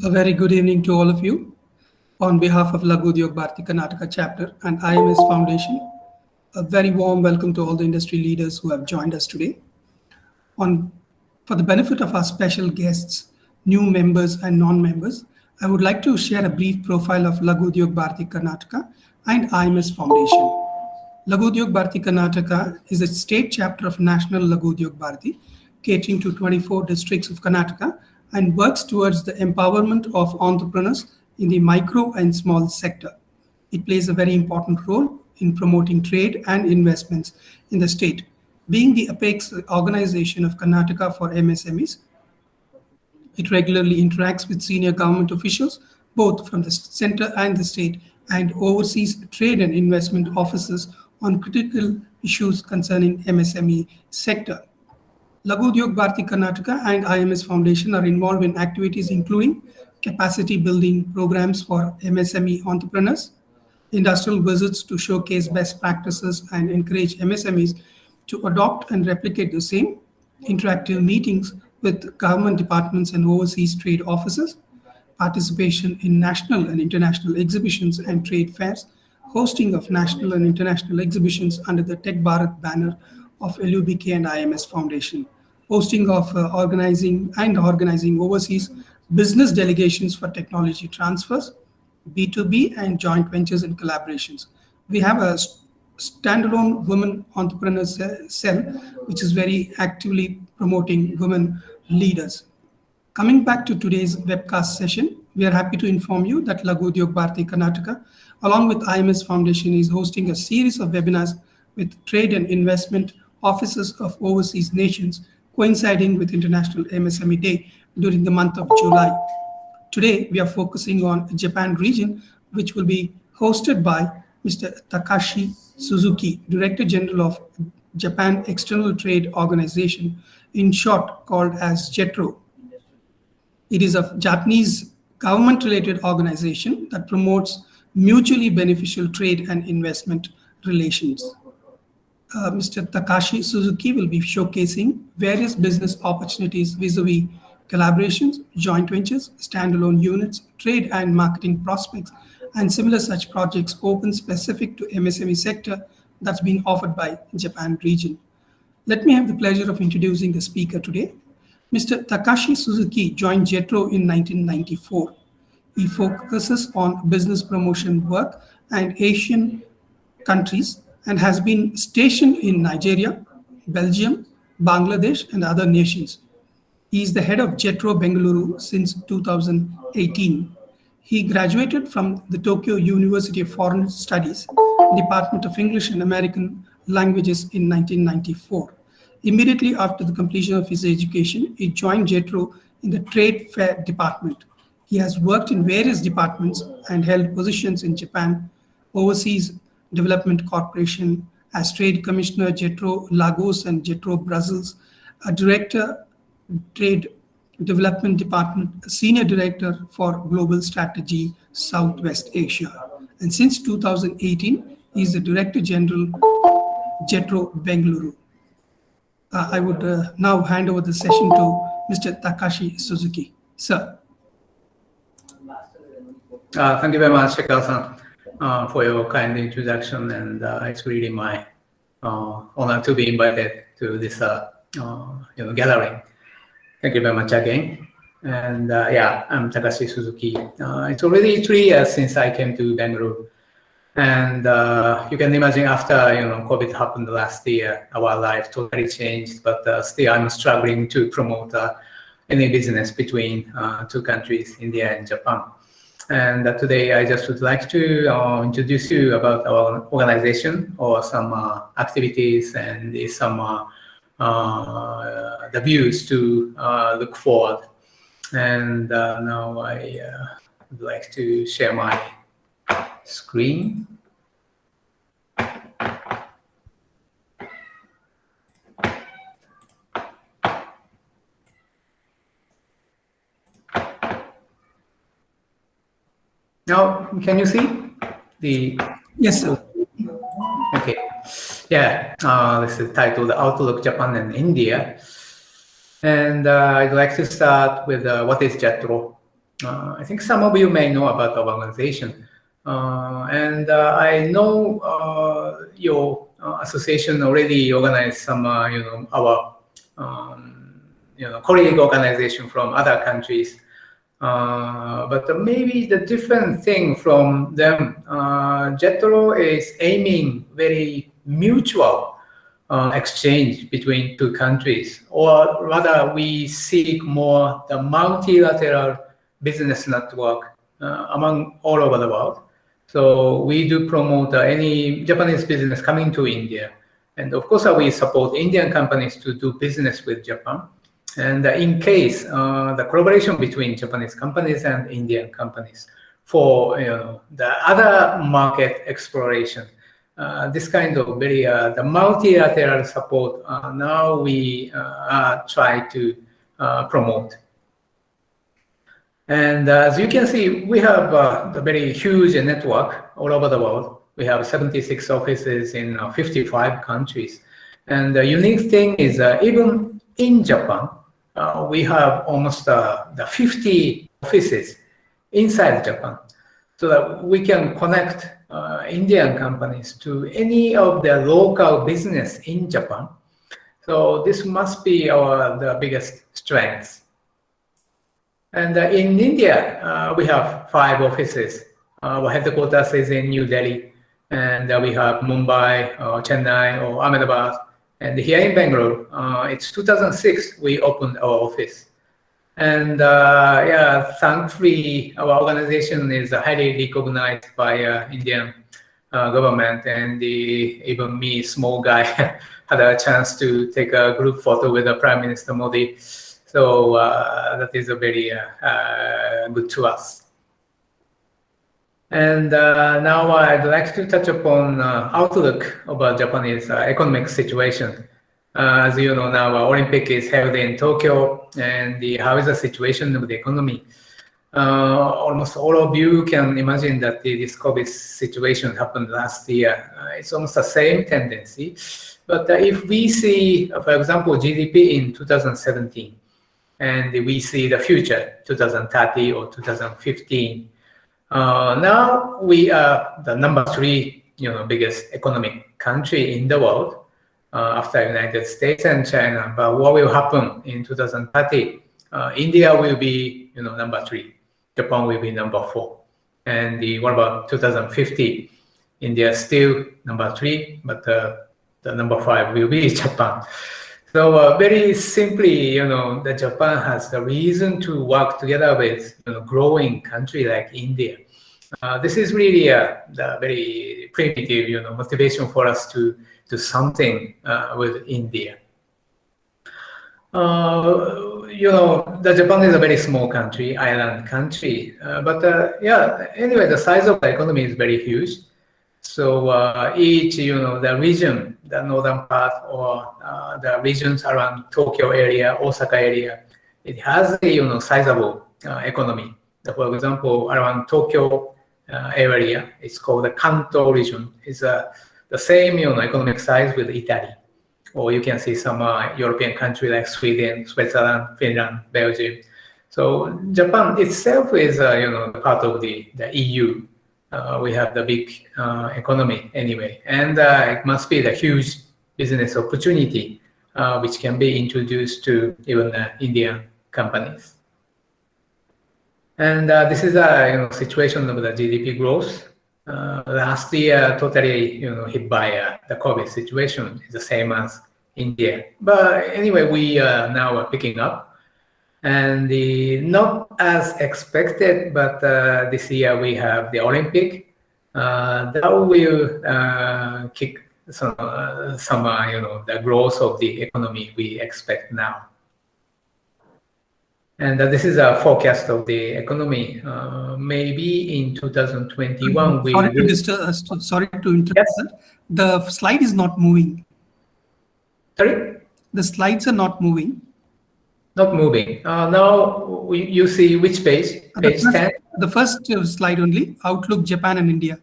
A very good evening to all of you. On behalf of Laghu Udyog Bharati Karnataka chapter and IMS Foundation, a very warm welcome to all the industry leaders who have joined us today. For the benefit of our special guests, new members and non-members, I would like to share a brief profile of Laghu Udyog Bharati Karnataka and IMS Foundation. Laghu Udyog Bharati Karnataka is a state chapter of National Laghu Udyog Bharati, catering to 24 districts of Karnataka and works towards the empowerment of entrepreneurs in the micro and small sector. It plays a very important role in promoting trade and investments in the state. Being the apex organization of Karnataka for MSMEs, it regularly interacts with senior government officials, both from the center and the state, and oversees trade and investment officers on critical issues concerning MSME sector. Laghu Udyog Bharati Karnataka and IMS Foundation are involved in activities including capacity building programs for MSME entrepreneurs, industrial visits to showcase best practices and encourage MSMEs to adopt and replicate the same, interactive meetings with government departments and overseas trade offices, participation in national and international exhibitions and trade fairs, hosting of national and international exhibitions under the Tech Bharat banner of LUB-K and IMS Foundation, hosting of organizing overseas business delegations for technology transfers, B2B and joint ventures and collaborations. We have a standalone women entrepreneurs cell, which is very actively promoting women leaders. Coming back to today's webcast session, we are happy to inform you that Laghu Udyog Bharati Karnataka, along with IMS Foundation, is hosting a series of webinars with trade and investment officers of overseas nations, coinciding with International MSME Day during the month of July. Today, we are focusing on Japan region, which will be hosted by Mr. Takashi Suzuki, Director General of Japan External Trade Organization, in short called as JETRO. It is a Japanese government-related organization that promotes mutually beneficial trade and investment relations. Mr. Takashi Suzuki will be showcasing various business opportunities vis-a-vis collaborations, joint ventures, standalone units, trade and marketing prospects, and similar such projects open specific to MSME sector that's being offered by Japan region. Let me have the pleasure of introducing the speaker today. Mr. Takashi Suzuki joined JETRO in 1994. He focuses on business promotion work and Asian countries and has been stationed in Nigeria, Belgium, Bangladesh, and other nations. He is the head of JETRO Bengaluru since 2018. He graduated from the Tokyo University of Foreign Studies, Department of English and American Languages in 1994. Immediately after the completion of his education, he joined JETRO in the Trade Fair Department. He has worked in various departments and held positions in Japan, Overseas Development Corporation, as Trade Commissioner, JETRO Lagos and JETRO Brussels, a Director, Trade Development Department, Senior Director for Global Strategy, Southwest Asia. And since 2018, he is the Director General, JETRO Bengaluru. I would now hand over the session to Mr. Takashi Suzuki. Sir. Thank you very much, Shekar-san, for your kind introduction, and it's really my honor to be invited to this gathering. Thank you very much again. And yeah, I'm Takashi Suzuki. It's already 3 years since I came to Bangalore. And you can imagine after COVID happened last year, our life totally changed. But still, I'm struggling to promote any business between 2 countries, India and Japan. And today, I just would like to introduce you about our organization or some activities and some the views to look forward. And now I would like to share my screen. Now, can you see the? Yes, sir. Okay. Yeah, this is titled Outlook Japan and India. And I'd like to start with what is JETRO. I think some of you may know about our organization. And I know your association already organized some, our colleague organization from other countries. But maybe the different thing from them, JETRO is aiming very mutual exchange between two countries, or rather we seek more the multilateral business network among all over the world. So we do promote any Japanese business coming to India. And of course, we support Indian companies to do business with Japan. And in case the collaboration between Japanese companies and Indian companies for the other market exploration, this kind of very the multilateral support now we try to promote. And as you can see, we have a very huge network all over the world. We have 76 offices in 55 countries. And the unique thing is even in Japan, we have almost the 50 offices inside Japan, so that we can connect Indian companies to any of the local business in Japan. So this must be the biggest strength. And in India, we have 5 offices. Our headquarters is in New Delhi, and we have Mumbai, Chennai, or Ahmedabad. And here in Bangalore, it's 2006 we opened our office. And yeah, thankfully, our organization is highly recognized by Indian government. And even me, small guy, had a chance to take a group photo with Prime Minister Modi. So that is a very good to us. And now I'd like to touch upon outlook about Japanese economic situation. As you know now, Olympic is held in Tokyo, and how is the situation of the economy? Almost all of you can imagine that this COVID situation happened last year. It's almost the same tendency. But if we see, for example, GDP in 2017, and we see the future, 2030 or 2015, now we are the number 3, biggest economic country in the world after United States and China. But what will happen in 2030? India will be, number 3. Japan will be number 4. And what about 2050? India is still number 3, but the number 5 will be Japan. So very simply, that Japan has the reason to work together with growing country like India. This is really the very primitive, motivation for us to do something with India. The Japan is a very small country, island country, but yeah, anyway, the size of the economy is very huge. So each, the region, the northern part or the regions around Tokyo area, Osaka area, it has a sizable economy. For example, around Tokyo area, it's called the Kanto region. It's the same economic size with Italy. Or you can see some European country like Sweden, Switzerland, Finland, Belgium. So Japan itself is part of the EU. We have the big economy anyway, and it must be the huge business opportunity which can be introduced to even Indian companies. And this is a situation of the GDP growth. Last year, totally hit by the COVID situation. It's the same as India, but anyway, we now are picking up. And not as expected, but this year we have the Olympic. That will kick some the growth of the economy we expect now. And this is a forecast of the economy. Maybe in 2021 we sorry to interrupt. Yes? The slide is not moving. Sorry? The slides are not moving. Not moving. Now you see which page? Page 10? The first slide only, Outlook, Japan and India.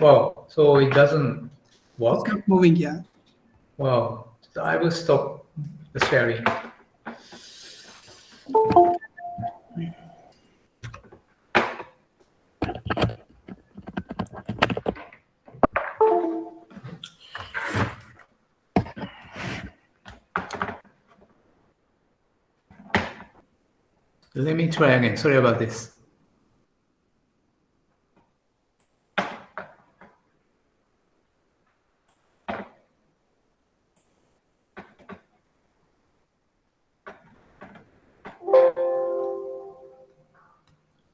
Wow, so it doesn't work? It's not moving, yeah. Wow, so I will stop the sharing. Let me try again. Sorry about this.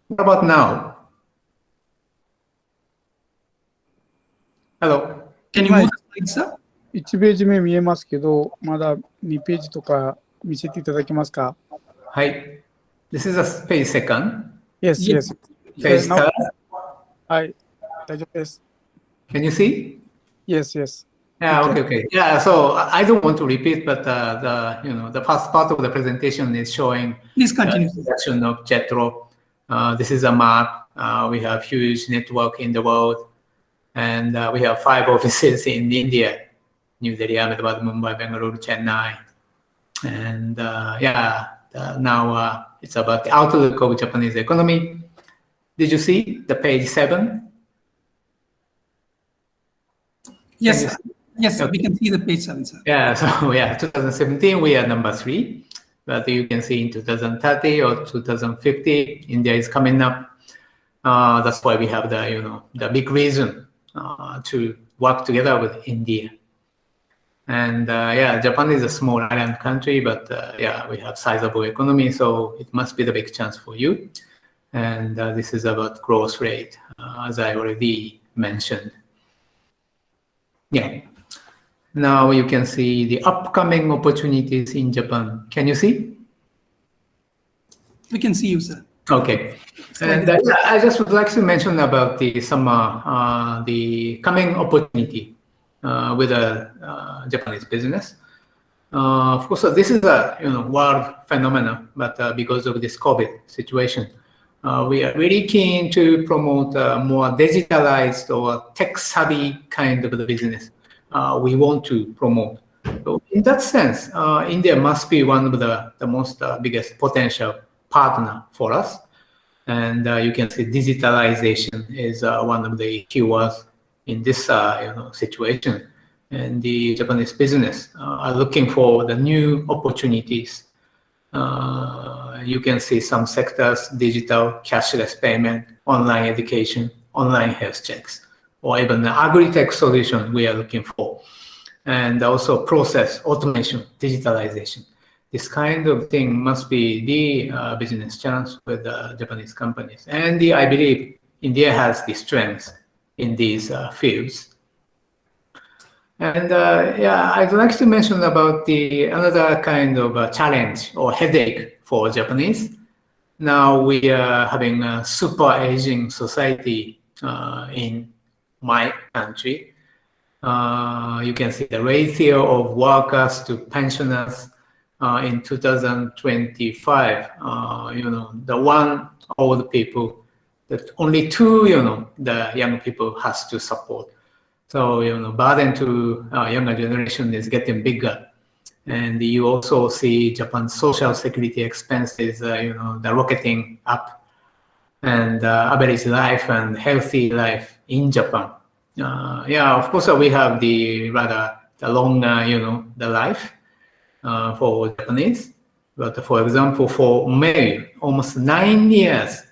What about now? Hello? Can you move the slide, sir? 1ページ目見えますけど、まだ2ページとか見せていただけますか？はい。This is a page second. Yes, yes. Page Now- third. はい、大丈夫です。 Can you see? Yes, yes. Yeah, Okay. okay. Yeah, so I don't want to repeat, but the first part of the presentation is showing Please continue. the introduction of JETRO. This is a map. We have huge network in the world, and we have 5 offices in India: New Delhi, Ahmedabad, Mumbai, Bangalore, Chennai, and now it's about the outlook of Japanese economy. Did you see the page 7? Yes, Can you sir. Yes, sir. We Okay. can see the page 7, sir. Yeah, so 2017 we are number 3, but you can see in 2030 or 2050 India is coming up. That's why we have the big reason to work together with India. And Japan is a small island country, but we have sizable economy, so it must be the big chance for you. And this is about growth rate, as I already mentioned. Yeah. Now you can see the upcoming opportunities in Japan. Can you see? We can see you, sir. Okay. And I just would like to mention about the coming opportunity with Japanese business. Of course, this is a world phenomenon, but because of this COVID situation, we are really keen to promote a more digitalized or tech-savvy kind of the business. We want to promote. So in that sense, India must be one of the most biggest potential partner for us. And you can see digitalization is one of the keywords in this situation. And the Japanese business are looking for the new opportunities. You can see some sectors: digital, cashless payment, online education, online health checks, or even the agri-tech solution we are looking for. And also process automation, digitalization. This kind of thing must be the business chance with Japanese companies. And I believe India has the strength in these fields. And I'd like to mention about another kind of challenge or headache for Japanese. Now we are having a super aging society in my country. You can see the ratio of workers to pensioners in 2025. The one old people, that only 2, the young people has to support. So, burden to younger generation is getting bigger. And you also see Japan's social security expenses, the rocketing up, and average life and healthy life in Japan. Of course, we have the longer, the life for Japanese. But for example, for male, almost 9 years,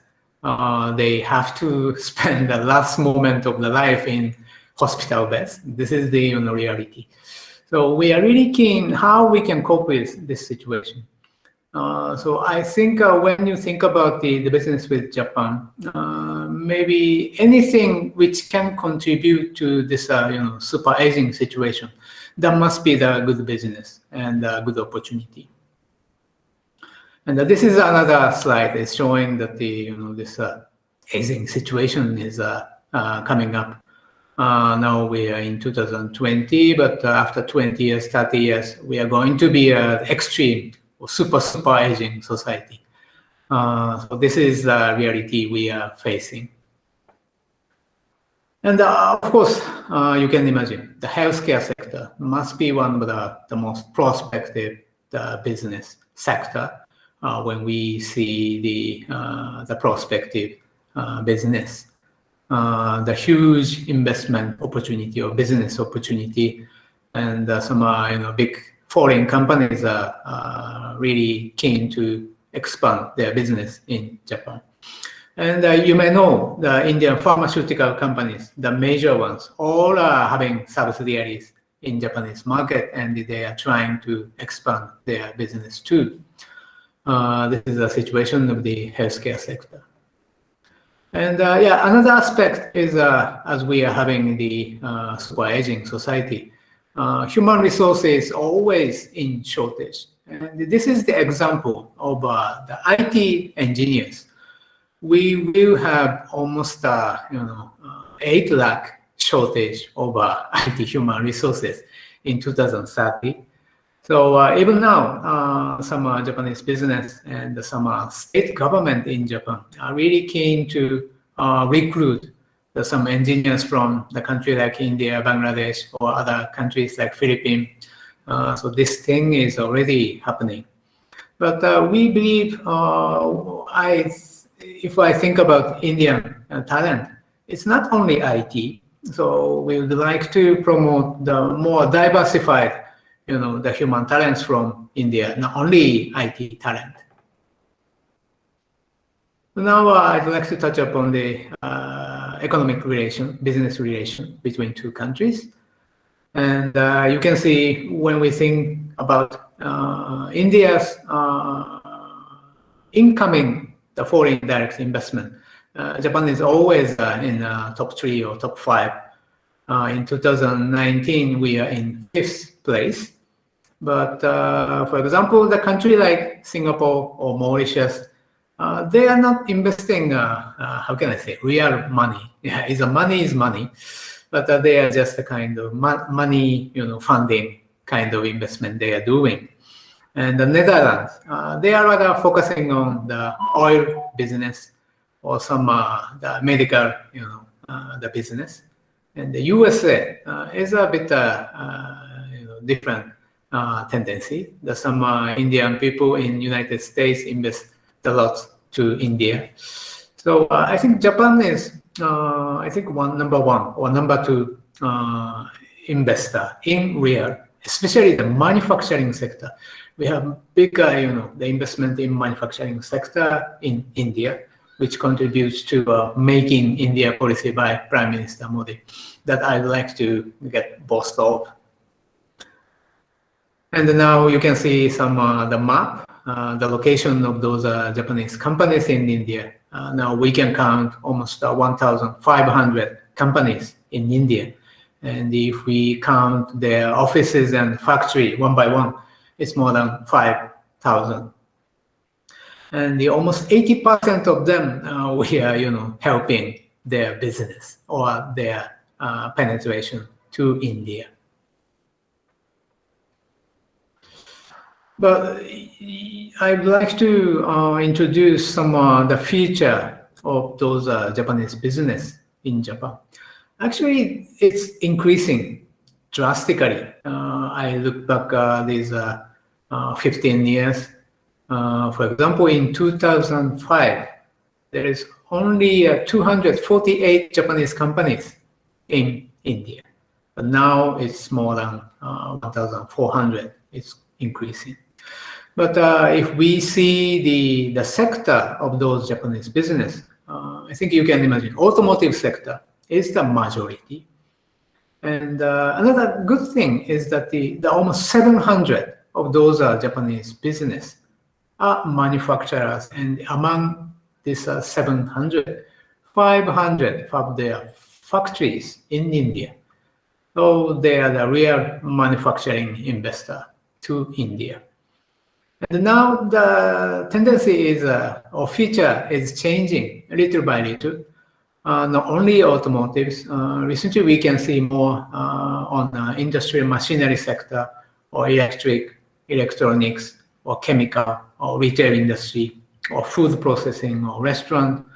they have to spend the last moment of the life in hospital beds. This is the reality. So we are really keen how we can cope with this situation. So I think when you think about the business with Japan, maybe anything which can contribute to this super aging situation, that must be the good business and good opportunity. And this is another slide. It's showing that this aging situation is coming up. Now we are in 2020, but after 20 years, 30 years, we are going to be an extreme or super aging society. So this is the reality we are facing. And of course, you can imagine the healthcare sector must be one of the most prospective business sector when we see the prospective business. The huge investment opportunity or business opportunity, and some big foreign companies are really keen to expand their business in Japan. And you may know the Indian pharmaceutical companies, the major ones, all are having subsidiaries in Japanese market, and they are trying to expand their business too. This is the situation of the healthcare sector. And yeah, another aspect is as we are having the super aging society, human resources always in shortage. And this is the example of the IT engineers. We will have almost 8 lakh shortage of IT human resources in 2030. So even now, some Japanese business and some state government in Japan are really keen to recruit some engineers from the country like India, Bangladesh, or other countries like Philippines. So this thing is already happening. But we believe, if I think about Indian talent, it's not only IT. So we would like to promote the more diversified, the human talents from India, not only IT talent. Now I'd like to touch upon the economic relation, business relation between two countries. And you can see when we think about India's incoming the foreign direct investment, Japan is always in top 3 or top 5. In 2019, we are in 5th place. But for example, the country like Singapore or Mauritius, they are not investing, how can I say, real money. Yeah, money is money, but they are just a kind of money, funding kind of investment they are doing. And the Netherlands, they are rather focusing on the oil business or some the medical, the business. And the USA is a bit different tendency. There's some Indian people in United States invest a lot to India. So I think Japan is, I think number 1 or number 2 investor in real, especially the manufacturing sector. We have big, the investment in manufacturing sector in India, which contributes to making India policy by Prime Minister Modi, that I'd like to get both of. And now you can see some the map, the location of those Japanese companies in India. Now we can count almost 1,500 companies in India. And if we count their offices and factory one by one, it's more than 5,000. And almost 80% of them, we are, helping their business or their penetration to India. But I'd like to introduce some the future of those Japanese business in Japan. Actually, it's increasing drastically. I look back these 15 years. For example, in 2005, there is only 248 Japanese companies in India. But now it's more than 1,400. It's increasing. But if we see the sector of those Japanese business, I think you can imagine automotive sector is the majority. And another good thing is that the almost 700 of those Japanese business are manufacturers, and among these 700, 500 have their factories in India. So they are the real manufacturing investor to India. And now the tendency is, or feature is changing little by little. Not only automotives, recently we can see more on industrial machinery sector or electronics or chemical or retail industry or food processing or restaurant.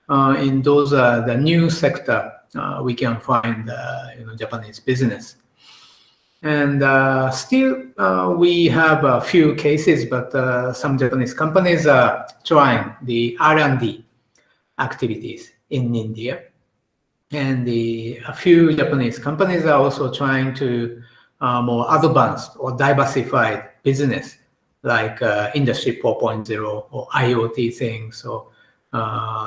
In those the new sector, we can find Japanese business. And still we have a few cases, but some Japanese companies are trying the R&D activities in India. And a few Japanese companies are also trying to more advanced or diversified business, like Industry 4.0 or IoT things, or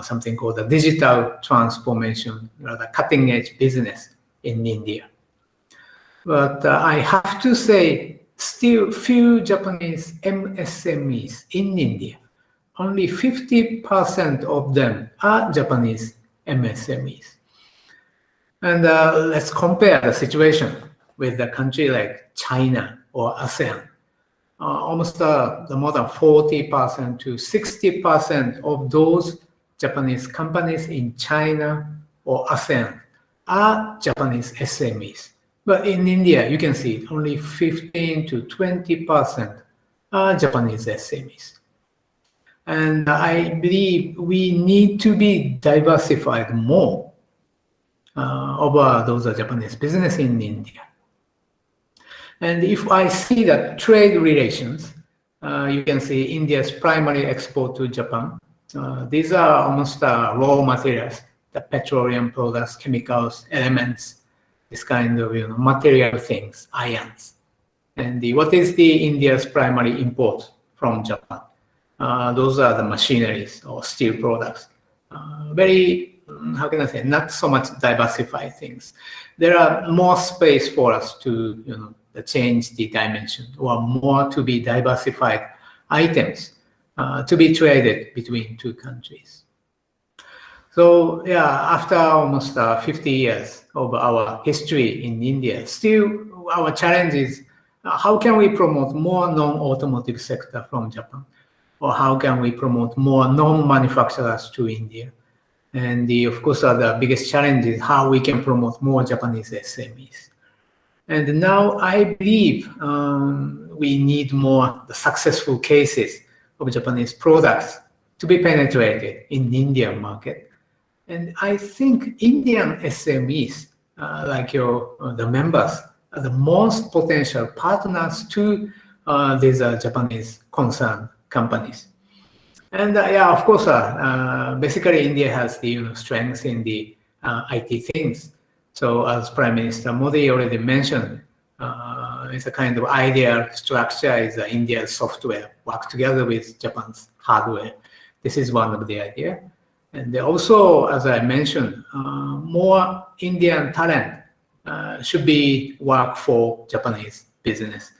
something called the digital transformation, rather cutting edge business in India. But I have to say, still few Japanese MSMEs in India. Only 50% of them are Japanese MSMEs. And let's compare the situation with a country like China or ASEAN. Almost the more than 40% to 60% of those Japanese companies in China or ASEAN are Japanese SMEs. But in India, you can see only 15 to 20% are Japanese SMEs. And I believe we need to be diversified more over those Japanese business in India. And if I see the trade relations, you can see India's primary export to Japan. These are almost raw materials, the petroleum products, chemicals, elements, this kind of material things, ions. And what is the India's primary import from Japan? Those are the machineries or steel products. Very, how can I say, not so much diversified things. There are more space for us to change the dimension, or more to be diversified items to be traded between two countries. So yeah, after almost 50 years of our history in India, still our challenge is how can we promote more non-automotive sector from Japan? Or how can we promote more non-manufacturers to India? And of course, the biggest challenge is how we can promote more Japanese SMEs. And now I believe we need more the successful cases of Japanese products to be penetrated in the Indian market. And I think Indian SMEs, like the members, are the most potential partners to these Japanese concerned companies. And yeah, of course, basically India has the strengths in the IT things. So as Prime Minister Modi already mentioned, it's a kind of ideal structure is India's software work together with Japan's hardware. This is one of the idea. And also, as I mentioned, more Indian talent should be work for Japanese business.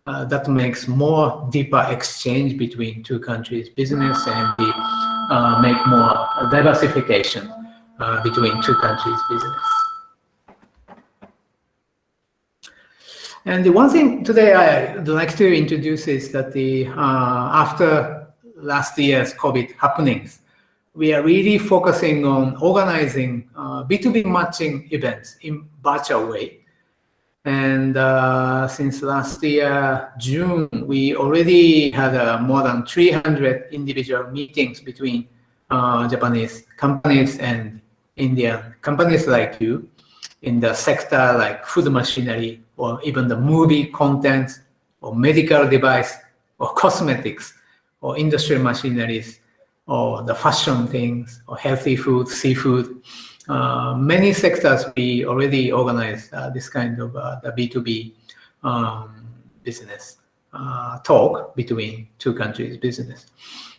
That makes more deeper exchange between two countries' business and make more diversification between two countries' business. And the one thing today I'd like to introduce is that after last year's COVID happenings, we are really focusing on organizing B2B matching events in virtual way. And since last year, June, we already had more than 300 individual meetings between Japanese companies and Indian companies like you in the sector like food machinery, or even the movie content, or medical device, or cosmetics, or industrial machineries, or the fashion things, or healthy food, seafood. Many sectors we already organize this kind of the B2B business talk between two countries' business.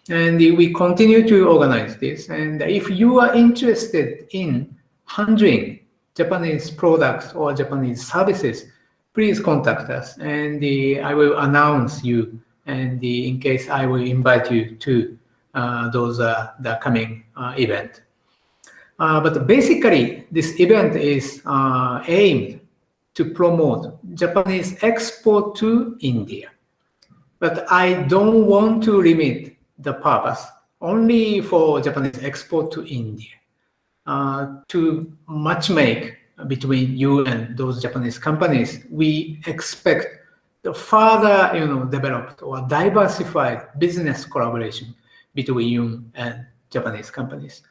And we continue to organize this. And if you are interested in handling Japanese products or Japanese services, please contact us, and I will announce you. And in case I will invite you to the coming event. But basically, this event is aimed to promote Japanese export to India. But I don't want to limit the purpose only for Japanese export to India. To matchmake between you and those Japanese companies, we expect the further, developed or diversified business collaboration between you and Japanese companies.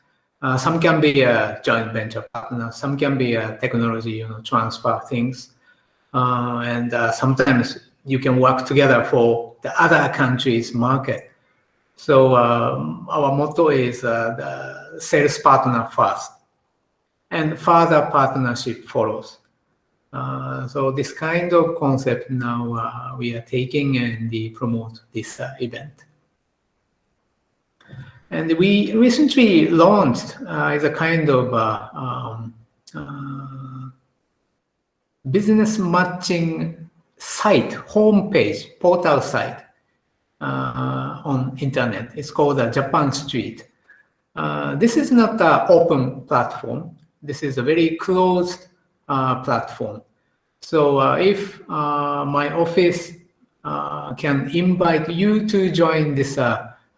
Some can be a joint venture partner, some can be a technology, transfer things, and sometimes you can work together for the other countries' market. So our motto is the sales partner first, and further partnership follows. So this kind of concept now we are taking and promote this event. And we recently launched as a kind of business matching site, homepage, portal site on internet. It's called Japan Street. This is not an open platform. This is a very closed platform. So if my office can invite you to join this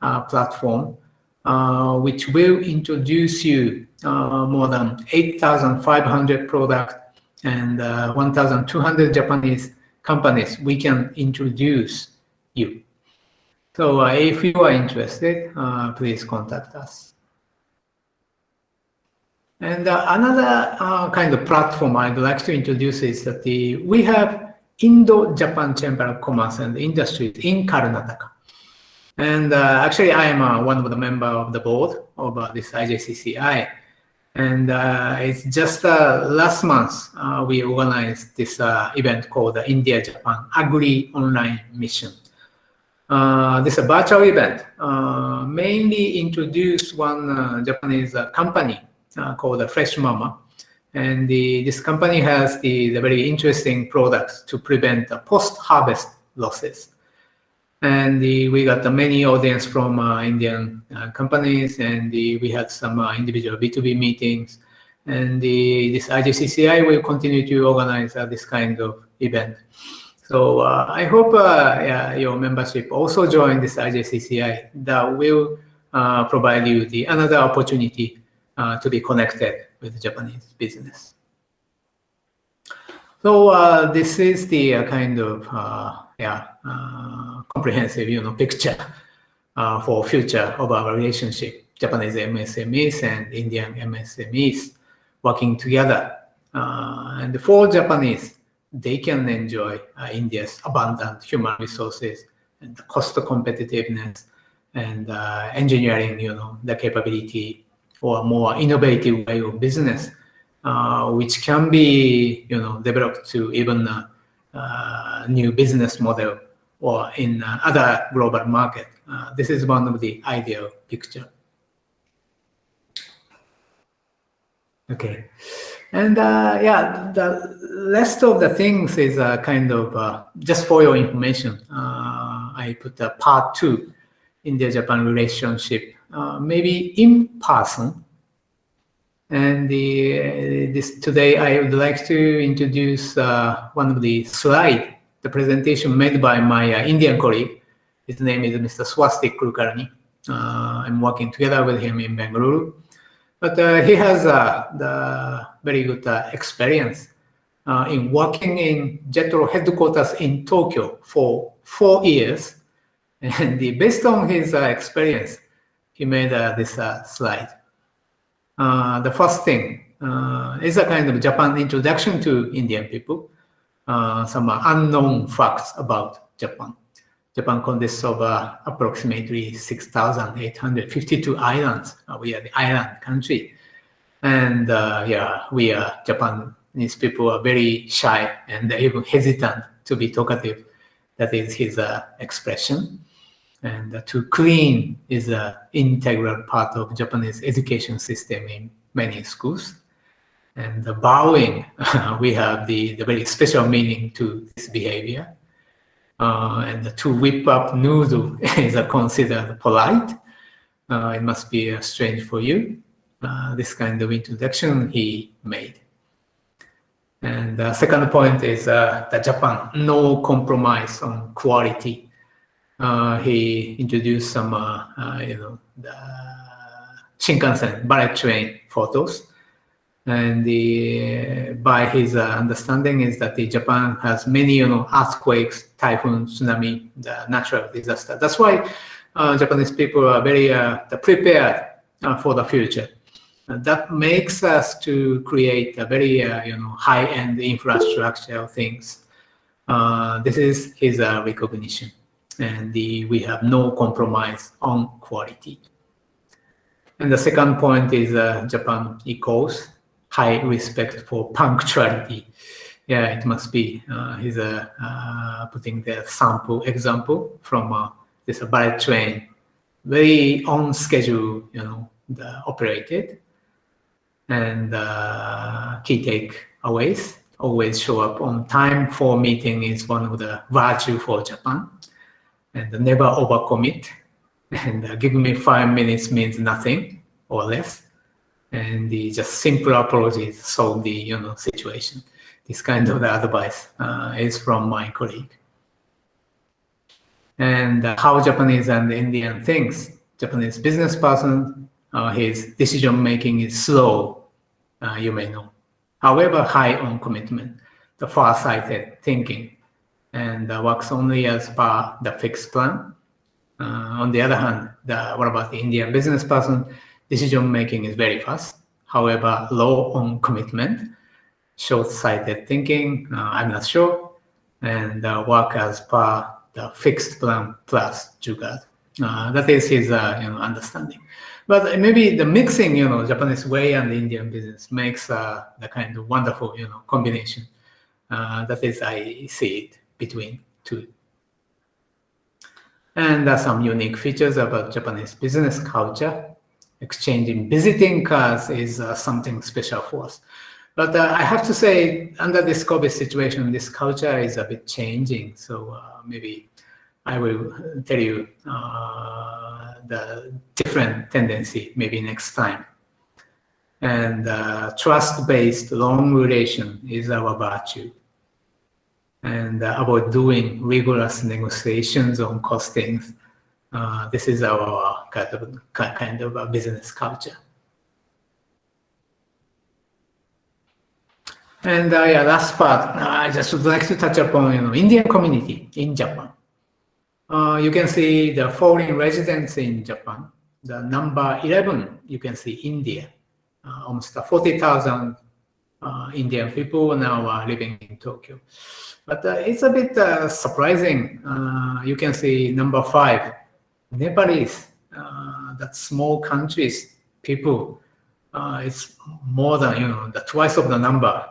platform, which will introduce you more than 8,500 products and 1,200 Japanese companies, we can introduce you. So if you are interested, please contact us. And another kind of platform I'd like to introduce is that we have Indo-Japan Chamber of Commerce and Industries in Karnataka. And actually, I am one of the members of the board of this IJCCI. And it's just last month, we organized this event called the India-Japan Agri Online Mission. This is a virtual event, mainly introduced one Japanese company called Fresh Mama. And this company has the very interesting products to prevent post-harvest losses. And we got many audience from Indian companies, and we had some individual B2B meetings. And this IJCCI will continue to organize this kind of event. So I hope your membership also join this IJCCI. That will provide you another opportunity to be connected with Japanese business. So this is the kind of comprehensive, picture for future of our relationship, Japanese MSMEs and Indian MSMEs working together. And for Japanese, they can enjoy India's abundant human resources and the cost competitiveness and engineering, the capability or more innovative way of business, which can be, developed to even new business model or in other global market. This is one of the ideal picture. Okay, and the rest of the things is kind of just for your information. I put a part 2, India-Japan relationship, maybe in person. And today I would like to introduce one of the slides, the presentation made by my Indian colleague. His name is Mr. Swastik Kulkarni. I'm working together with him in Bengaluru. But he has the very good experience in working in JETRO headquarters in Tokyo for 4 years. And based on his experience, he made this slide. The first thing is a kind of Japan introduction to Indian people. Some unknown facts about Japan. Japan consists of approximately 6,852 islands. We are the island country. And we are Japanese people are very shy and even hesitant to be talkative. That is his expression. And to clean is an integral part of Japanese education system in many schools. And the bowing, we have the very special meaning to this behavior. And to whip up noodle is considered polite. It must be strange for you. This kind of introduction he made. And the second point is that Japan, no compromise on quality. He introduced some, the Shinkansen bullet train photos. And by his understanding is that Japan has many, earthquakes, typhoon, tsunami, the natural disaster. That's why Japanese people are very prepared for the future. That makes us to create a very, high-end infrastructure things. This is his recognition. And we have no compromise on quality. And the second point is Japan equals high respect for punctuality. yeah, it must be. He's putting the sample example from this bullet train, very on schedule, operated, and key takeaways. Always show up on time for meeting is one of the virtue for Japan, and never overcommit. And give me 5 minutes means nothing or less, and the just simple approaches solve the situation. This kind of the advice is from my colleague. And how Japanese and Indian thinks. Japanese business person, his decision making is slow, you may know. However, high on commitment, the far-sighted thinking, and works only as per the fixed plan. On the other hand, what about the Indian business person? Decision making is very fast. However, low on commitment, short-sighted thinking, I'm not sure, and work as per the fixed plan plus Jugaad. That is his understanding. But maybe the mixing, Japanese way and the Indian business makes the kind of wonderful, combination. That is, I see it between two. And some unique features about Japanese business culture. Exchanging visiting cards is something special for us. But I have to say, under this COVID situation, this culture is a bit changing. So maybe I will tell you the different tendency maybe next time. And trust-based long relation is our virtue. And about doing rigorous negotiations on costings, this is our kind of a business culture. And yeah, last part, I just would like to touch upon Indian community in Japan. You can see the foreign residents in Japan. The number 11, you can see India. Almost 40,000 Indian people now are living in Tokyo. But it's a bit surprising. You can see number 5, Nepalese. That small countries, people, it's more than the twice of the number.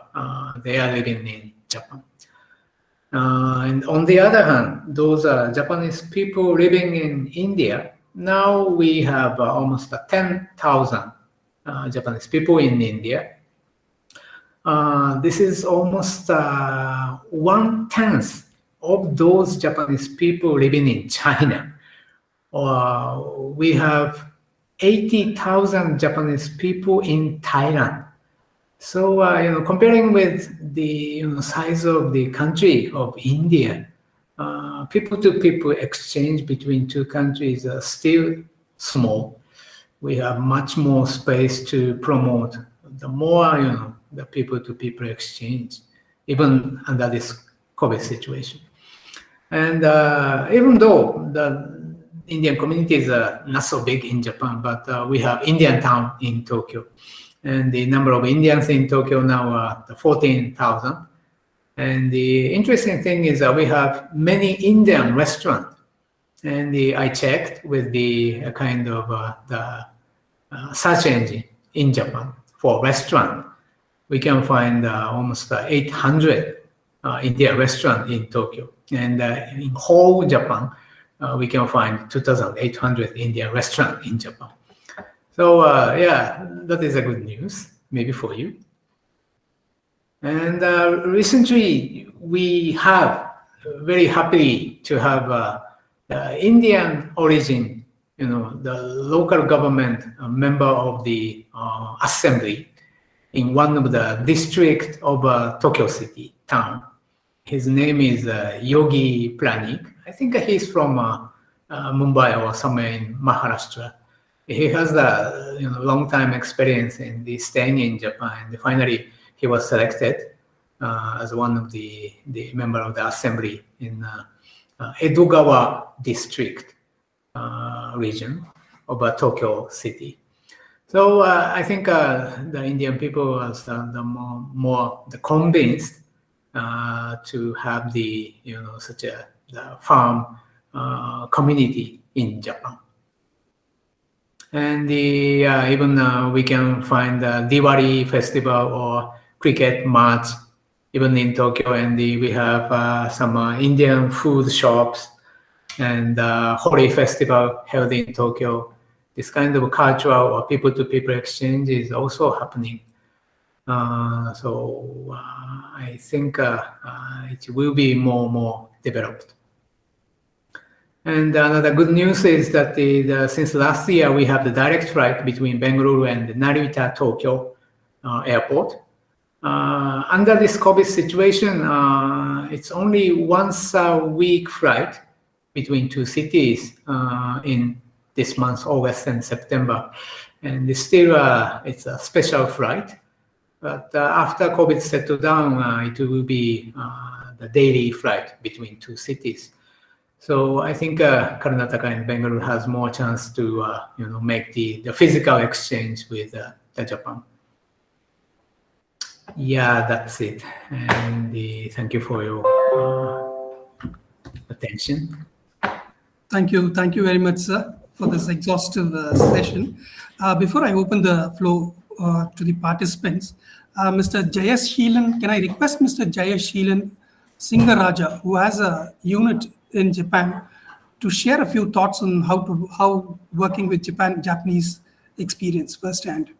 They are living in Japan. And on the other hand, those Japanese people living in India, now we have almost 10,000 Japanese people in India. This is almost 1/10 of those Japanese people living in China. We have 80,000 Japanese people in Thailand. So, comparing with the size of the country of India, people-to-people exchange between two countries are still small. We have much more space to promote the more, the people-to-people exchange, even under this COVID situation. And even though the Indian communities are not so big in Japan, but we have Indian town in Tokyo. And the number of Indians in Tokyo now are 14,000. And the interesting thing is that we have many Indian restaurants. And I checked with the kind of the search engine in Japan for restaurant. We can find almost 800 Indian restaurants in Tokyo. And in whole Japan, we can find 2,800 Indian restaurants in Japan. So yeah, that is a good news, maybe for you. And recently, we have very happy to have the Indian origin, the local government member of the assembly in one of the district of Tokyo City town. His name is Yogi Pranik. I think he's from Mumbai or somewhere in Maharashtra. He has a long time experience in the staying in Japan. And finally, he was selected as one of the member of the assembly in Edogawa district region of Tokyo City. So I think the Indian people are the more convinced to have the such a farm community in Japan. And even we can find the Diwali festival or cricket match even in Tokyo, and we have some Indian food shops and Hori festival held in Tokyo. This kind of cultural or people-to-people exchange is also happening. So I think it will be more developed. And another good news is that since last year, we have the direct flight between Bengaluru and Narita, Tokyo airport. Under this COVID situation, it's only once a week flight between two cities in this month, August and September. And it's still it's a special flight. But after COVID settled down, it will be the daily flight between two cities. So I think Karnataka and Bengaluru has more chance to make the physical exchange with Japan. Yeah, that's it. And thank you for your attention. Thank you very much, sir, for this exhaustive session. Before I open the floor to the participants, Mr. Jayasheelan, can I request Mr. Jayasheelan Singaraja, who has a unit in Japan, to share a few thoughts on how working with Japanese experience firsthand.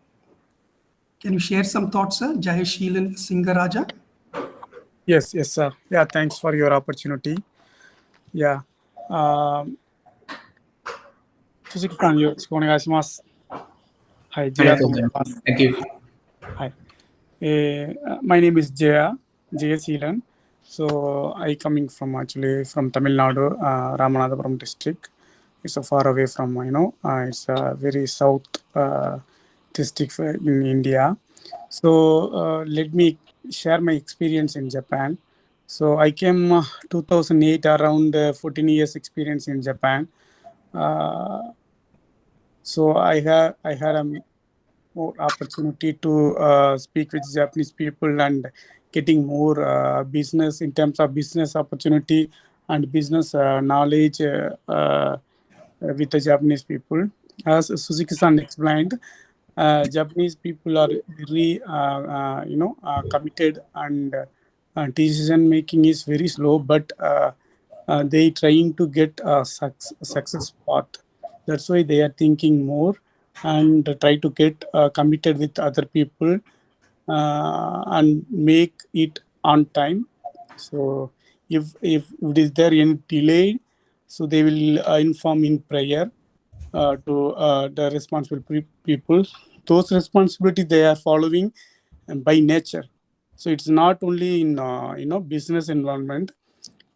Can you share some thoughts, sir? Jayasheelan Singaraja? Yes, sir. Yeah, thanks for your opportunity. Yeah. Suzuki-san, よろしくお願いします。はい、Jayaと思います。Thank you. Hi. My name is Jayasheelan. So I coming from Tamil Nadu, Ramanathapuram district. It's so far away from, it's a very south district in India. So let me share my experience in Japan. So I came 2008, around 14 years experience in Japan. So I had a more opportunity to speak with Japanese people and getting more business in terms of business opportunity and business knowledge with the Japanese people. As Suzuki-san explained, Japanese people are very, committed, and decision making is very slow, but they trying to get a success path. That's why they are thinking more and try to get committed with other people and make it on time. So if it is there any delay, so they will inform in prayer to the responsible people. Those responsibilities they are following by nature. So it's not only in business environment.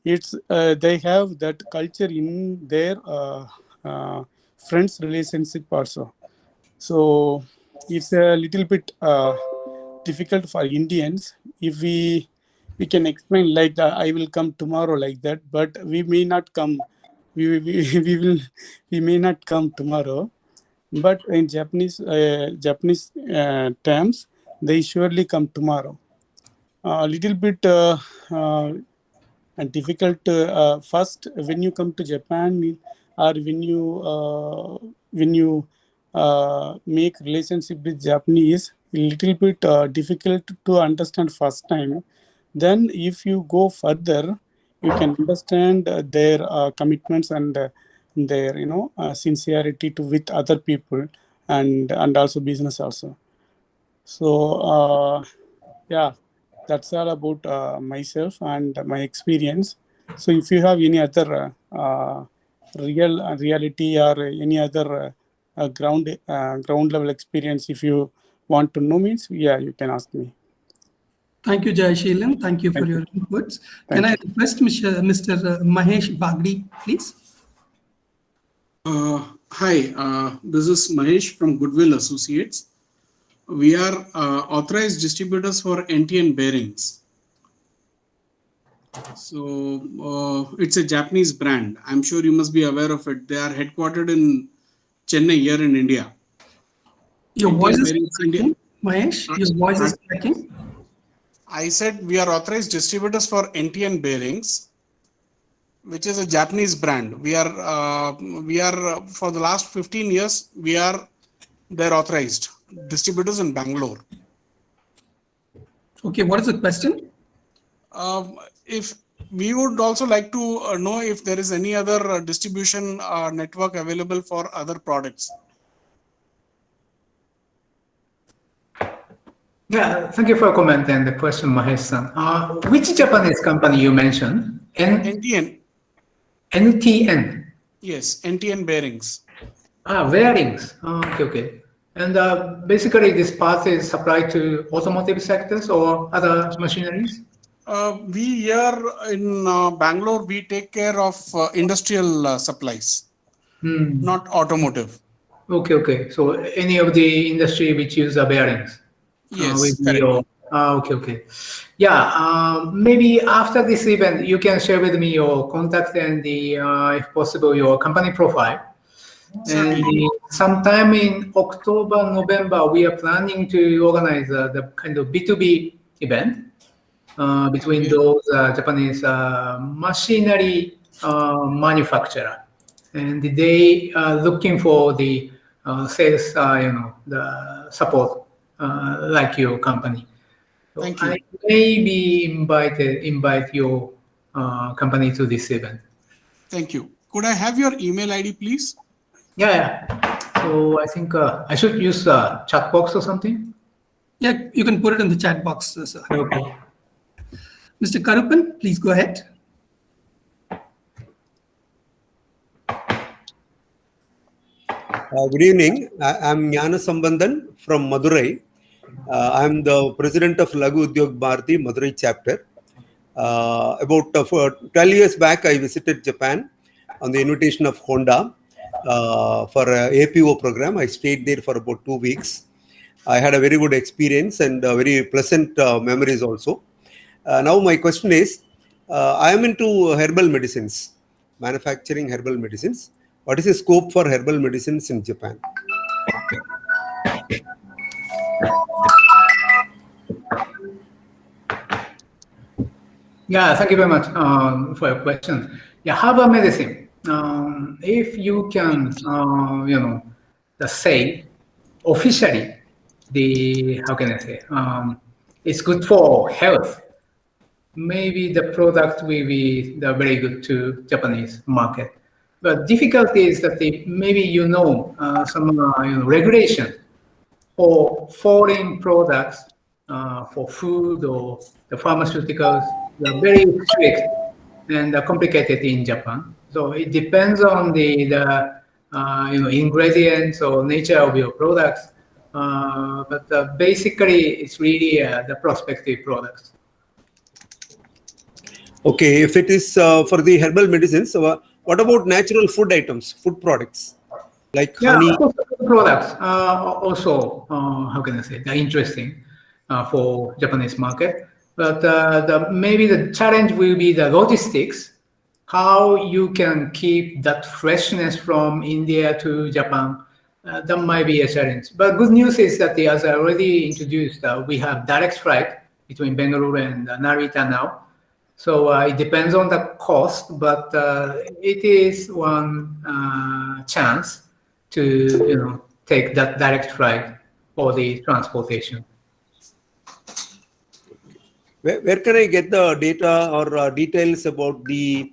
It's they have that culture in their friends relationship also. So it's a little bit difficult for Indians if we can explain like that, I will come tomorrow like that, but we may not come. We may not come tomorrow. But in Japanese terms, they surely come tomorrow. A little bit difficult first when you come to Japan, or when you make relationship with Japanese, a little bit difficult to understand first time. Then if you go further, you can understand their commitments and their sincerity with other people and also business also. So yeah, that's all about myself and my experience. So if you have any other reality or any other ground level experience, if you want to know, means yeah, you can ask me. Thank you, Jayasheelan. Thank you for your inputs. Can I request Mr. Mahesh Bagdi, please? Hi, this is Mahesh from Goodwill Associates. We are authorized distributors for NTN bearings. So it's a Japanese brand. I'm sure you must be aware of it. They are headquartered in Chennai, here in India. Your voice is cracking, Mahesh. Your voice is cracking. I said we are authorized distributors for NTN bearings, which is a Japanese brand. We are for the last 15 years, we are their authorized distributors in Bangalore. Okay, what is the question? If we would also like to know if there is any other distribution network available for other products. Yeah, thank you for your comment and the question, Mahesh-san. Which Japanese company you mentioned? NTN. NTN. Yes, NTN bearings. Bearings. Okay. And basically, this part is supplied to automotive sectors or other machineries? We here in Bangalore, we take care of industrial supplies, not automotive. Okay. So any of the industry which use the bearings? Yes, With correct. your, okay. Yeah, maybe after this event, you can share with me your contact and the, if possible, your company profile. Certainly. And sometime in October, November, we are planning to organize the kind of B2B event between Okay. those Japanese machinery manufacturer. And they are looking for the sales, the support like your company. So Thank you. I may be invite your company to this event. Thank you. Could I have your email ID, please? Yeah. So I think I should use the chat box or something. Yeah, you can put it in the chat box, sir. Okay. Mr. Karupan, please go ahead. Good evening. I'm Jnana Sambandhan from Madurai. I'm the president of Laghu Udyog Bharati Madurai chapter. About 12 years back, I visited Japan on the invitation of Honda for a APO program. I stayed there for about 2 weeks. I had a very good experience and very pleasant memories also. Now my question is, I am into herbal medicines, manufacturing herbal medicines. What is the scope for herbal medicines in Japan? Yeah, thank you very much for your question. Yeah, herbal medicine. If you can, say officially, how can I say, it's good for health. Maybe the product will be very good to Japanese market. But difficulty is that maybe some regulation for foreign products for food or the pharmaceuticals, they are very strict and complicated in Japan. So it depends on the ingredients or nature of your products. But basically, it's really the prospective products. Okay, if it is for the herbal medicines, what about natural food items, food products like honey? Of course, products also, how can I say, they're interesting for Japanese market. But maybe the challenge will be the logistics, how you can keep that freshness from India to Japan. That might be a challenge. But good news is that as I already introduced, we have direct flight between Bengaluru and Narita now. So it depends on the cost, but it is one chance to take that direct flight for the transportation. Where can I get the data or details about the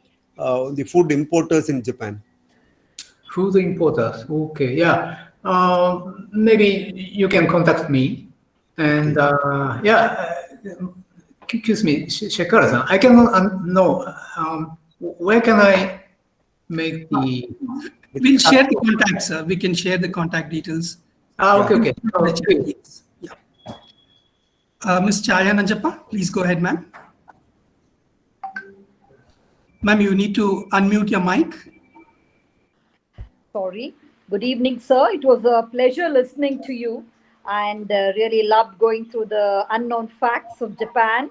food importers in Japan? Food importers, okay, yeah. Maybe you can contact me, and excuse me, Shekara-san, I cannot know where can I make the. We'll share the contacts, sir. We can share the contact details. Okay. Yeah. Ms. Chaya Nanjappa, please go ahead, ma'am. Ma'am, you need to unmute your mic. Sorry. Good evening, sir. It was a pleasure listening to you and really loved going through the unknown facts of Japan.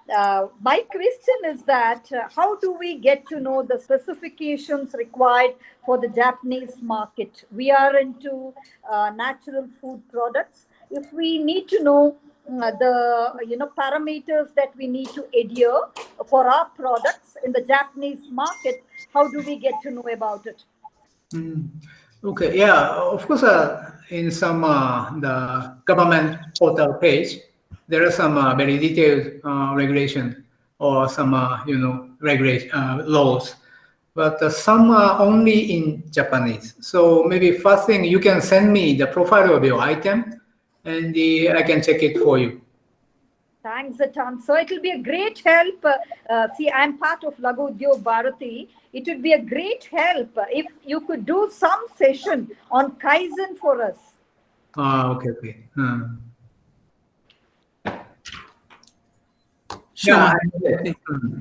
My question is that how do we get to know the specifications required for the Japanese market? We are into natural food products. If we need to know the parameters that we need to adhere for our products in the Japanese market, how do we get to know about it? Okay, yeah, of course, in some the government portal page, there are some very detailed regulation or some laws, but some are only in Japanese. So maybe first thing, you can send me the profile of your item, and I can check it for you. Thanks a ton. So it will be a great help. See, I'm part of Lagu Udyog Bharati. It would be a great help if you could do some session on Kaizen for us. Okay. Sure. Yeah,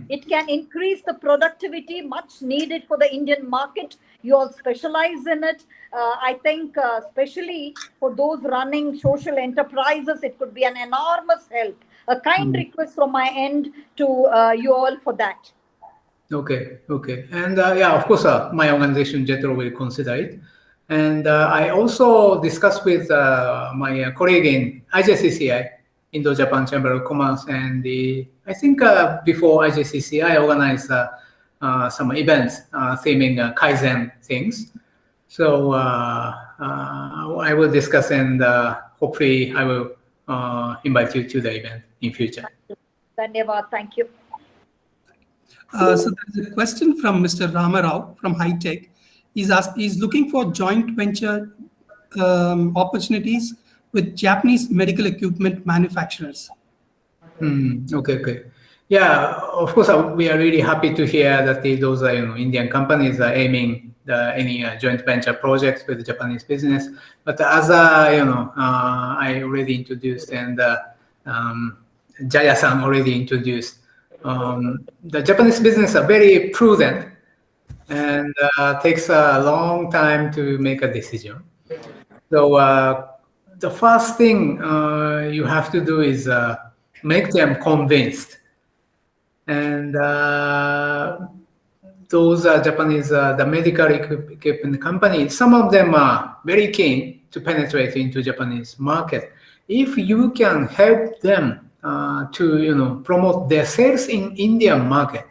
it can increase the productivity much needed for the Indian market. You all specialize in it. I think especially for those running social enterprises, it could be an enormous help. A kind request from my end to you all for that. Okay. And yeah, of course, my organization, JETRO, will consider it. And I also discussed with my colleague in IJCCI, Indo-Japan Chamber of Commerce, and I think before IJCCI, I organized some events theming Kaizen things. So I will discuss, and hopefully I will invite you to the event in future. Dhanyavad. Thank you. So there's a question from Mr. Ramarao from High Tech. He's looking for joint venture opportunities with Japanese medical equipment manufacturers. Okay. Yeah, of course, we are really happy to hear that those Indian companies are aiming any joint venture projects with the Japanese business. But as I already introduced, and Jaya-san already introduced, the Japanese business are very prudent and takes a long time to make a decision. So the first thing you have to do is make them convinced. And those Japanese, the medical equipment companies, some of them are very keen to penetrate into Japanese market. If you can help them to promote their sales in Indian market,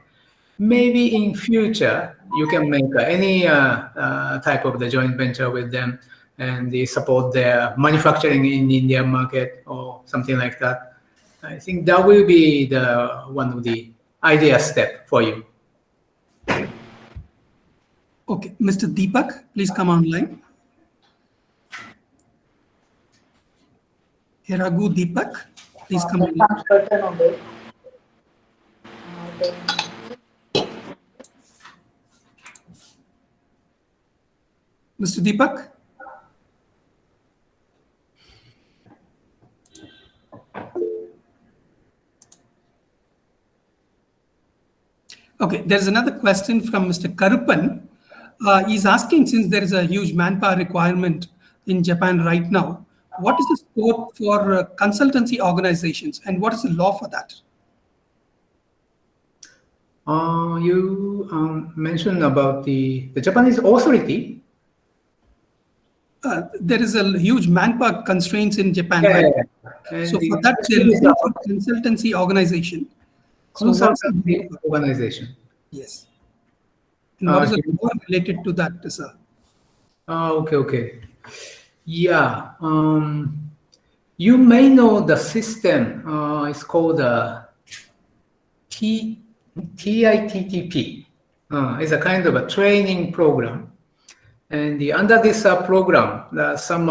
maybe in future you can make any type of the joint venture with them, and they support their manufacturing in Indian market or something like that. I think that will be the one of the idea step for you. Okay, Mr. Deepak, please come online. Hiragu Deepak, please come online. Mr. Deepak? Okay, there's another question from Mr. Karupan. He's asking, since there is a huge manpower requirement in Japan right now, what is the scope for consultancy organizations, and what is the law for that? You mentioned about the Japanese authority. There is a huge manpower constraints in Japan. Right? So for that, they're looking for consultancy organization. Consultancy organization. Yes. And what is the law related to that, sir? Okay. Yeah. You may know the system. It's called TITTP. It's a kind of a training program. And under this program, some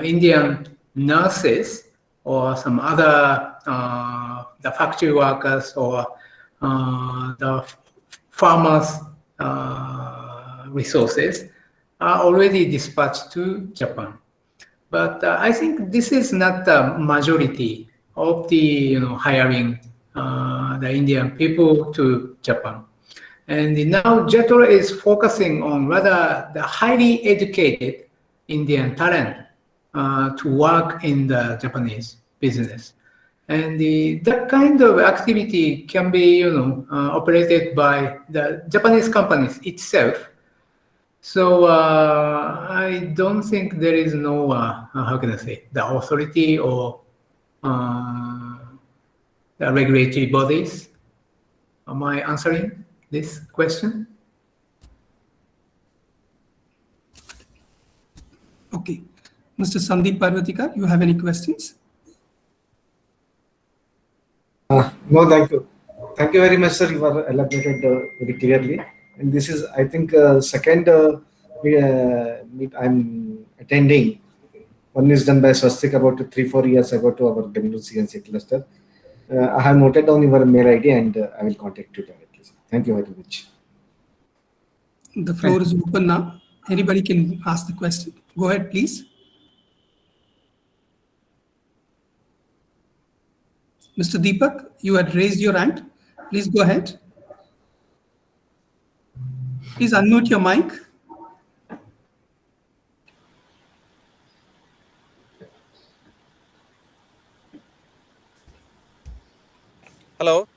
Indian nurses or some other the factory workers or the farmers resources are already dispatched to Japan. But I think this is not the majority of the hiring the Indian people to Japan. And now JETRO is focusing on rather the highly educated Indian talent to work in the Japanese business. And that kind of activity can be operated by the Japanese companies itself. So I don't think there is no, how can I say, the authority or the regulatory bodies. Am I answering this question? Okay. Mr. Sandeep Parvatikar, you have any questions? No, thank you. Thank you very much, sir. You have elaborated very clearly. And this is, I think, second meet I'm attending. One is done by Swastik about 3-4 years ago to our Bengaluru CNC cluster. I have noted down your mail ID and I will contact you directly. Thank you very much. The floor is open now. Anybody can ask the question. Go ahead, please. Mr. Deepak, you had raised your hand. Please go ahead. Please unmute your mic. Hello.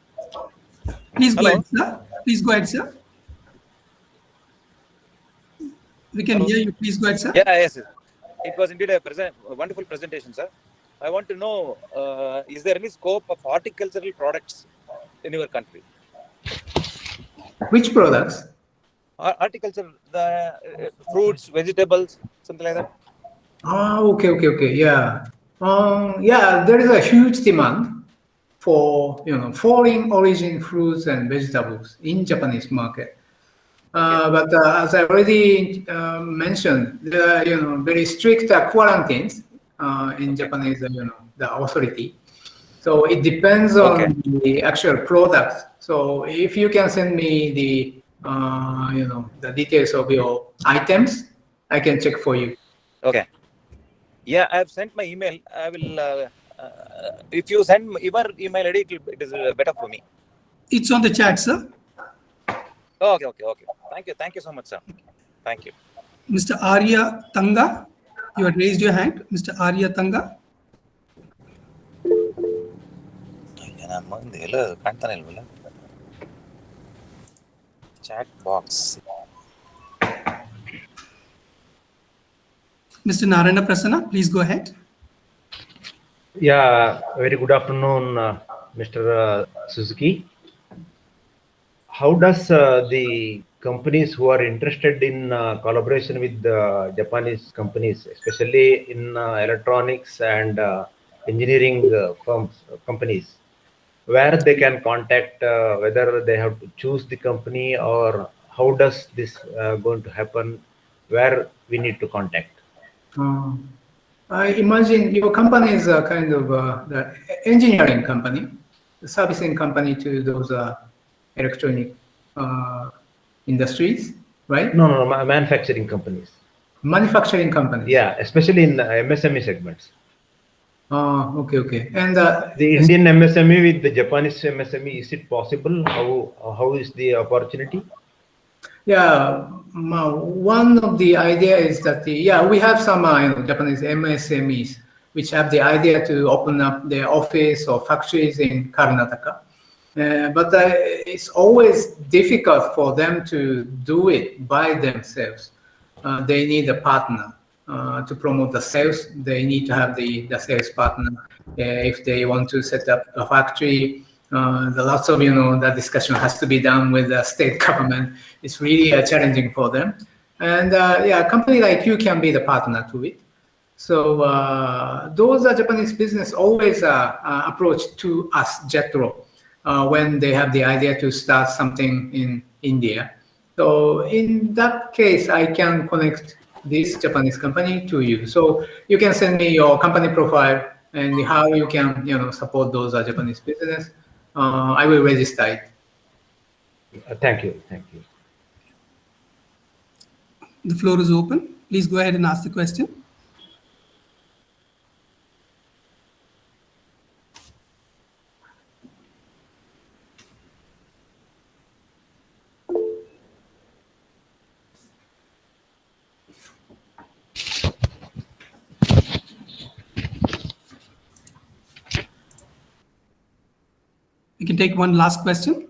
Please go Hello. ahead, sir. Please go ahead, sir. We can hear you. Please go ahead, sir. Yeah, yes. It was indeed a wonderful presentation, sir. I want to know, is there any scope of horticultural products in your country? Which products? Horticulture, the fruits, vegetables, something like that. Okay. Yeah. Yeah, there is a huge demand for foreign origin fruits and vegetables in Japanese market. But as I already mentioned, there are very strict quarantines in Japanese, the authority. So it depends on the actual products. So if you can send me the the details of your items, I can check for you. Okay. Yeah, I have sent my email. I will. If you send your email ID, it is better for me. It's on the chat, sir. Okay. Thank you so much, sir. Thank you. Mr. Arya Tanga, you had raised your hand. Mr. Arya Tanga. Chat box. Mr. Narayana Prasanna, please go ahead. Yeah, very good afternoon, Mr. Suzuki. How does the companies who are interested in collaboration with Japanese companies, especially in electronics and engineering companies, where they can contact, whether they have to choose the company, or how does this going to happen, where we need to contact? I imagine your company is a kind of the engineering company, the servicing company to those electronic industries, right? No, manufacturing companies. Manufacturing companies. Yeah, especially in MSME segments. Okay. And the Indian MSME with the Japanese MSME, is it possible? How is the opportunity? Yeah, one of the idea is that we have some Japanese MSMEs which have the idea to open up their office or factories in Karnataka, but it's always difficult for them to do it by themselves. They need a partner to promote the sales. They need to have the sales partner if they want to set up a factory. The lots of the discussion has to be done with the state government. It's really challenging for them, and a company like you can be the partner to it. So those are Japanese business always approach to us JETRO when they have the idea to start something in India. So in that case, I can connect this Japanese company to you. So you can send me your company profile and how you can support those Japanese business. I will register it. Thank you. The floor is open. Please go ahead and ask the question. We can take one last question.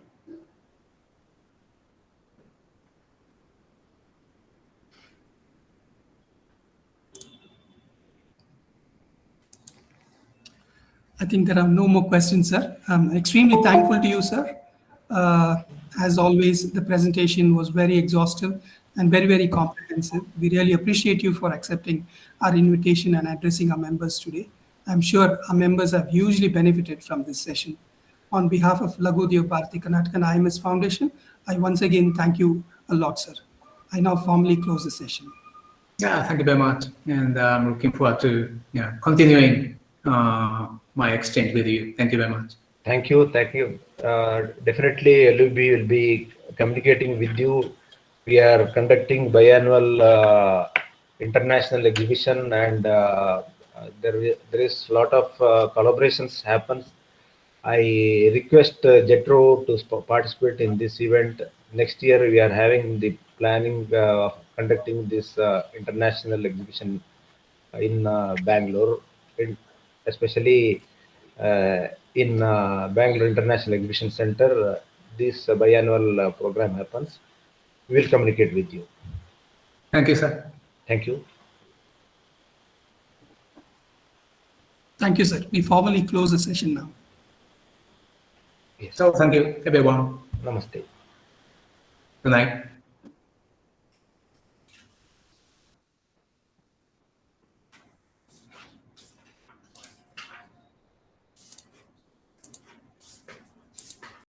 I think there are no more questions, sir. I'm extremely thankful to you, sir. As always, the presentation was very exhaustive and very, very comprehensive. We really appreciate you for accepting our invitation and addressing our members today. I'm sure our members have hugely benefited from this session. On behalf of Laghu Udyog Bharati Karnataka and IMS Foundation, I once again thank you a lot, sir. I now formally close the session. Yeah, thank you very much. And I'm looking forward to continuing my exchange with you. Thank you very much. Thank you. Definitely, LUB will be communicating with you. We are conducting biannual international exhibition, and there is a lot of collaborations happens. I request JETRO to participate in this event. Next year, we are having the planning of conducting this international exhibition in Bangalore, especially in Bangalore International Exhibition Center. This biannual program happens. We will communicate with you. Thank you, sir. Thank you. Thank you, sir. We formally close the session now. Yes. So thank you, everyone. Namaste. Good night.